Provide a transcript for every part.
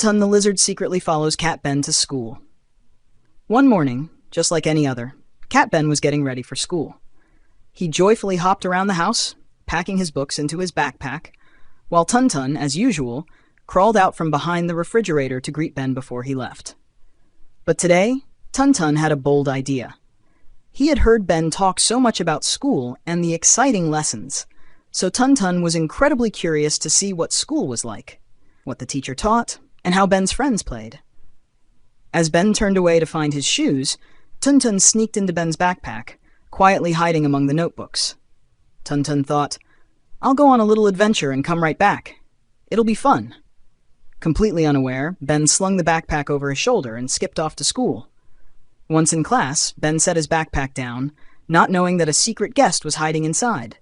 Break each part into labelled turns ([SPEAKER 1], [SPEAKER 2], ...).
[SPEAKER 1] Tun the lizard secretly follows Cat Ben to school. One morning, just like any other, Cat Ben was getting ready for school. He joyfully hopped around the house, packing his books into his backpack, while Tun, as usual, crawled out from behind the refrigerator to greet Ben before he left. But today, Tun had a bold idea. He had heard Ben talk so much about school and the exciting lessons, so Tun was incredibly curious to see what school was like, what the teacher taught, and how Ben's friends played. As Ben turned away to find his shoes, Tun sneaked into Ben's backpack, quietly hiding among the notebooks. Tun thought, "I'll go on a little adventure and come right back. It'll be fun." Completely unaware, Ben slung the backpack over his shoulder and skipped off to school. Once in class, Ben set his backpack down, not knowing that a secret guest was hiding inside.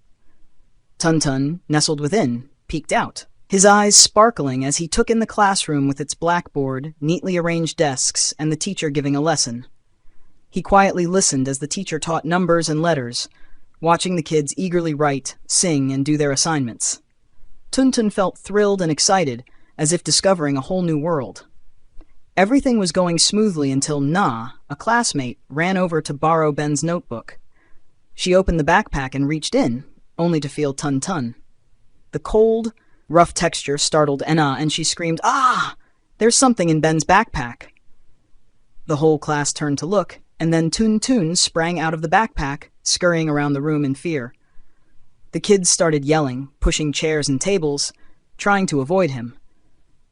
[SPEAKER 1] Tun, nestled within, peeked out, his eyes sparkling as he took in the classroom with its blackboard, neatly arranged desks, and the teacher giving a lesson. He quietly listened as the teacher taught numbers and letters, watching the kids eagerly write, sing, and do their assignments. Tun felt thrilled and excited, as if discovering a whole new world. Everything was going smoothly until Na, a classmate, ran over to borrow Ben's notebook. She opened the backpack and reached in, only to feel Tun. The cold, rough texture startled Na, and she screamed, "Ah! There's something in Ben's backpack!" The whole class turned to look, and then Tun sprang out of the backpack, scurrying around the room in fear. The kids started yelling, pushing chairs and tables, trying to avoid him.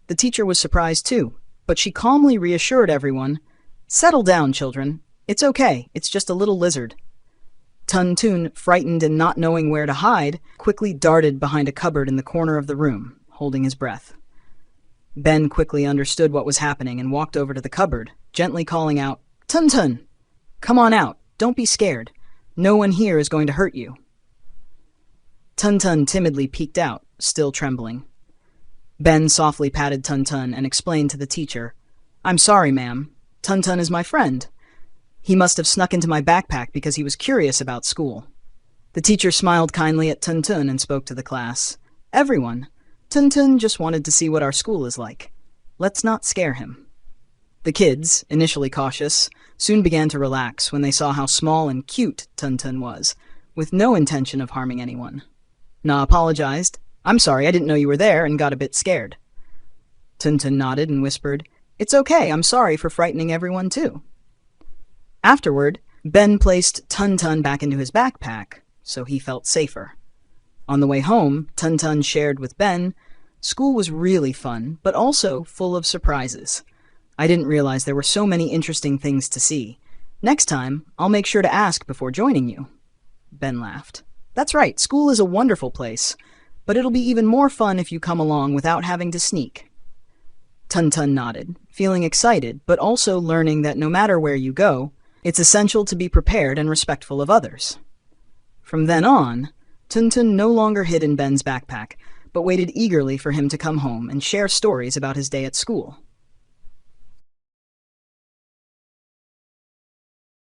[SPEAKER 1] The teacher was surprised too, but she calmly reassured everyone, "Settle down, children. It's okay, it's just a little lizard." Tun, frightened and not knowing where to hide, quickly darted behind a cupboard in the corner of the room, holding his breath. Ben quickly understood what was happening and walked over to the cupboard, gently calling out, "Tun, come on out, don't be scared. No one here is going to hurt you." Tun timidly peeked out, still trembling. Ben softly patted Tun and explained to the teacher, "I'm sorry, ma'am. Tun is my friend. He must have snuck into my backpack because he was curious about school." The teacher smiled kindly at Tun and spoke to the class. "Everyone, Tun just wanted to see what our school is like. Let's not scare him." The kids, initially cautious, soon began to relax when they saw how small and cute Tun was, with no intention of harming anyone. Na apologized. "I'm sorry, I didn't know you were there," and got a bit scared. Tun nodded and whispered, "It's okay, I'm sorry for frightening everyone too." Afterward, Ben placed Tun back into his backpack, so he felt safer. On the way home, Tun shared with Ben, "School was really fun, but also full of surprises. I didn't realize there were so many interesting things to see. Next time, I'll make sure to ask before joining you." Ben laughed. "That's right, school is a wonderful place, but it'll be even more fun if you come along without having to sneak." Tun nodded, feeling excited, but also learning that no matter where you go, it's essential to be prepared and respectful of others. From then on, Tun no longer hid in Ben's backpack, but waited eagerly for him to come home and share stories about his day at school.